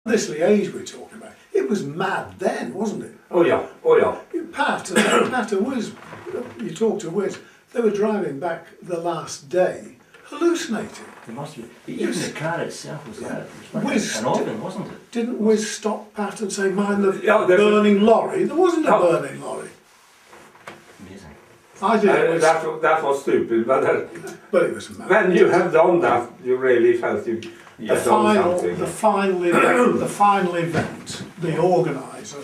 This Liège we're talking about, it was mad then, wasn't it? Oh yeah, oh yeah. Pat and Wiz, you talked to Wiz, they were driving back the last day, hallucinating. There must be. Even the car itself was like, it was like Wiz an oven, wasn't it? Didn't Wiz stop Pat and say, mind the Yeah, burning lorry? There wasn't a burning lorry. Amazing. I did. That was stupid, but But it was mad. when you have done that, you really felt you had done something. The final event, the organiser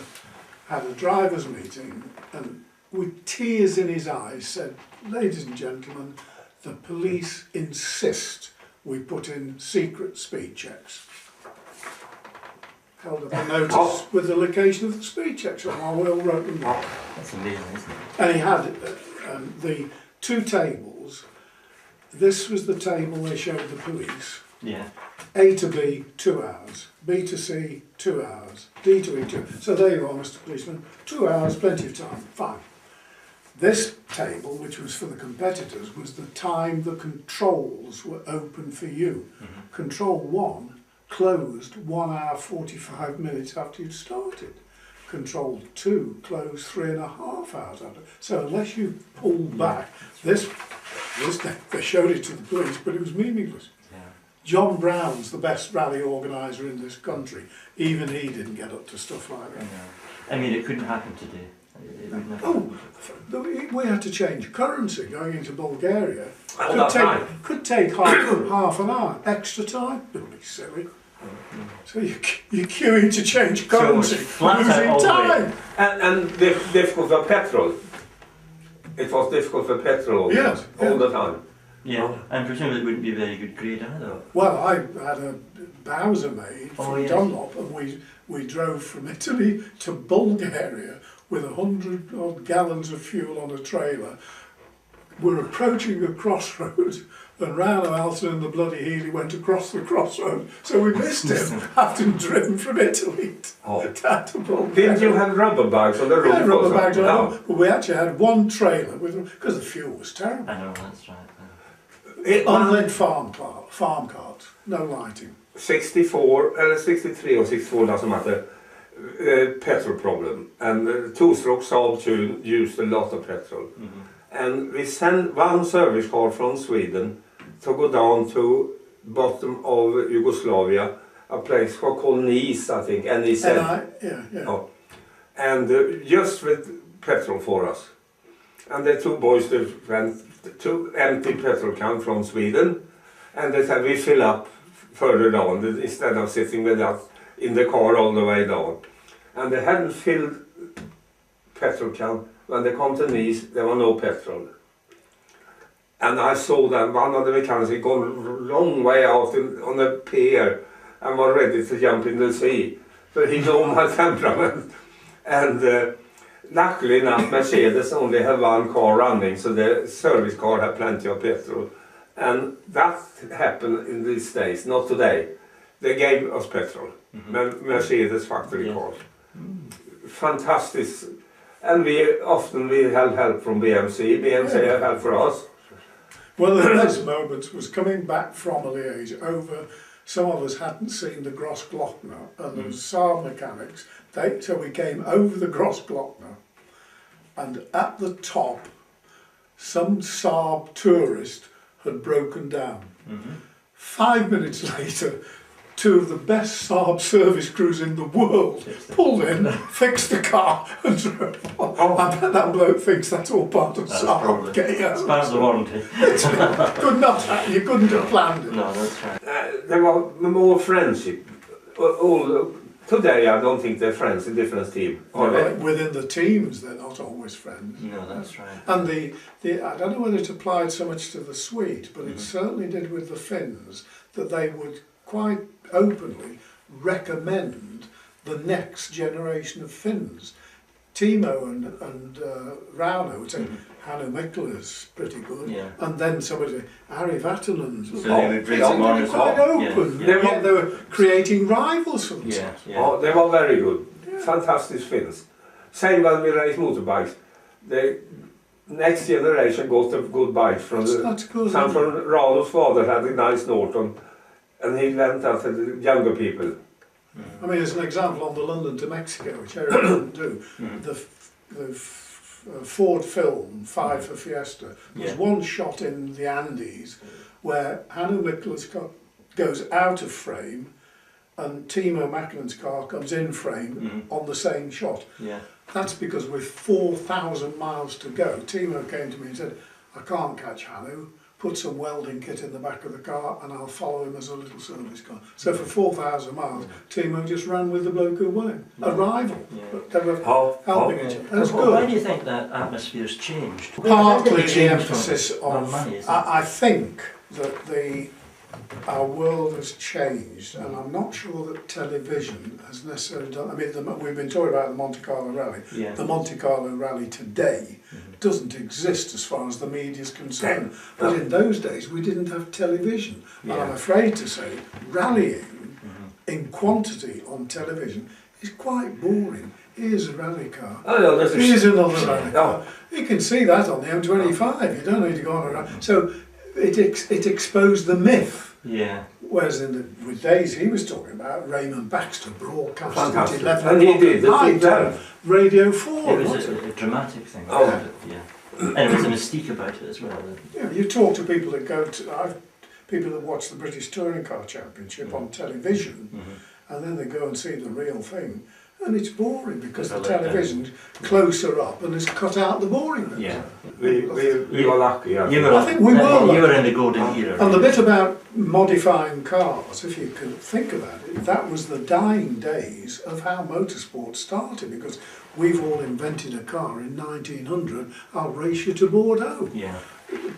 had a drivers' meeting and with tears in his eyes said, ladies and gentlemen, the police insist we put in secret speed checks. Held up a notice with the location of the speed checks on while Will wrote them down. That's amazing, isn't it? And he had the two tables. This was the table they showed the police. Yeah. A to B, 2 hours. B to C, 2 hours. D to E, 2 hours. So there you are, Mr. Policeman. 2 hours, plenty of time. Fine. This table, which was for the competitors, was the time the controls were open for you. Control 1 closed 1 hour 45 minutes after you'd started. Control 2 closed 3.5 hours after. So unless you pulled back, this they showed it to the police, but it was meaningless. Yeah. John Brown's the best rally organiser in this country. Even he didn't get up to stuff like that. I mean, it couldn't happen today. It wouldn't have happened. We had to change currency going into Bulgaria. Oh, Could take half an hour extra time. Don't be silly. So you're queuing to change currency, losing time. And difficult for petrol. It was difficult for petrol Yes, all the time. Yeah, and presumably it wouldn't be a very good grade either. Well, I had a Bowser made from yes. Dunlop, and we drove from Italy to Bulgaria with 100 odd gallons of fuel on a trailer. We're approaching a crossroads, and Rano Alton and the bloody Healy went across the crossroad, so we missed him after driven from Italy to Bulgaria. Didn't you have rubber bags on the roof? Yeah, rubber bags on the No. roof. But we actually had one trailer because the fuel was terrible. I know, that's right. Unlit farm carts, no lighting. 63 or 64, doesn't matter. Petrol problem, and two-stroke Saab tune used a lot of petrol. And we sent one service car from Sweden to go down to bottom of Yugoslavia, a place called Nice, I think, and he said, Oh. And just with petrol for us. And the two boys that went to empty petrol can from Sweden, and they said we fill up further down instead of sitting with us in the car all the way down. And they hadn't filled petrol can. When they come to Nice, there was no petrol. And I saw them, one of the mechanics had gone a long way out on the pier and was ready to jump in the sea. So he knew my temperament. And luckily enough, Mercedes only had one car running, so the service car had plenty of petrol. And that happened in these days, not today. They gave us petrol, Mercedes factory cars. Fantastic. And we had help from BMC. BMC had help for us. One of the best moments was coming back from Liège over. Some of us hadn't seen the Grossglockner, and there was Saab mechanics. So we came over the Grossglockner, and at the top, some Saab tourist had broken down. 5 minutes later, two of the best Saab service crews in the world pulled in, fixed the car and drove off. I bet that bloke thinks that's all part of Saab. It's part of the warranty. You couldn't have planned it. No, that's right. There was more friendship. Today I don't think they're friends in different teams. Within the teams they're not always friends. No, that's right. And I don't know whether it applied so much to the Swedes, but it certainly did with the Finns, that they would quite openly recommend the next generation of Finns. Timo and Rauno would say, Hannu Mikkola is pretty good. Yeah. And then somebody said, Harry Vattanen's So they would bring them on as quite well. open. Yeah. Yet they were creating rivals for themselves. Oh, they were very good. Fantastic Finns. Same when we race motorbikes. The next generation got a good bike from That's good. Some from Rauno's father had a nice Norton, and he went after the younger people. I mean, as an example, on the London to Mexico, which Eric didn't do, the Ford film, Five for Fiesta, there's one shot in the Andes where Hannu Mikkolan's car goes out of frame and Timo Mäkinen's car comes in frame on the same shot. Yeah. That's because with 4,000 miles to go, Timo came to me and said, I can't catch Hannu, put some welding kit in the back of the car and I'll follow him as a little service car. So for 4,000 miles, Timo just ran with the bloke who won him. A rival, but they were helping each other. That's Why good. do you think that atmosphere's changed? Partly It's the changed emphasis on of, money, isn't it? I think that our world has changed, and I'm not sure that television has necessarily done. I mean, we've been talking about the Monte Carlo Rally. Yeah. The Monte Carlo Rally today doesn't exist as far as the media is concerned. But in those days, we didn't have television, and I'm afraid to say, rallying in quantity on television is quite boring. Here's a rally car. Oh, no, that's Here's another rally car. Oh. You can see that on the M25. You don't need to go on a rally. So it exposed the myth. Yeah. Whereas with days he was talking about, Raymond Baxter broadcast at Fantastic. 11 And he o'clock did, at that's night exactly. on Radio 4. It was wasn't it? a dramatic thing. Oh. Wasn't it? Yeah. And there was a mystique about it as well. Yeah, you talk to people that go to, people that watch the British Touring Car Championship on television, and then they go and see the real thing, and it's boring because the television's closer up and has cut out the boring bits. Yeah. We were lucky. I You think. were, I think we were you were in the golden era. And the bit about modifying cars, if you can think about it, that was the dying days of how motorsport started, because we've all invented a car in 1900, I'll race you to Bordeaux. Yeah.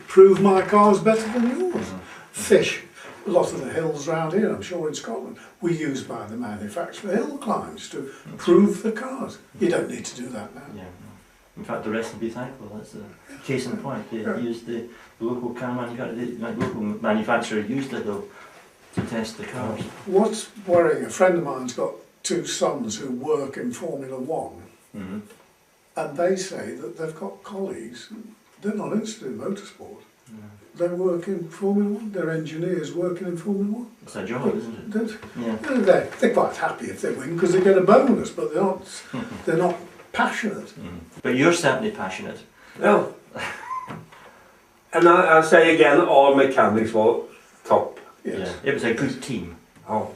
Prove my car's better than yours. Fish. A lot of the hills around here, I'm sure in Scotland, were used by the manufacturer hill climbs to prove the cars. You don't need to do that now. Yeah. In fact, the rest will be thankful. That's the case in point. They used the local car local manufacturer used it though to test the cars. What's worrying, a friend of mine's got two sons who work in Formula One, and they say that they've got colleagues, they're not interested in motorsport. They work in Formula One, they're engineers working in Formula One. It's a job, isn't it? Yeah. They're quite happy if they win because they get a bonus, but they're not passionate. But you're certainly passionate. No. And I say again, all mechanics were top. Yes. Yeah. It was a good team. Oh.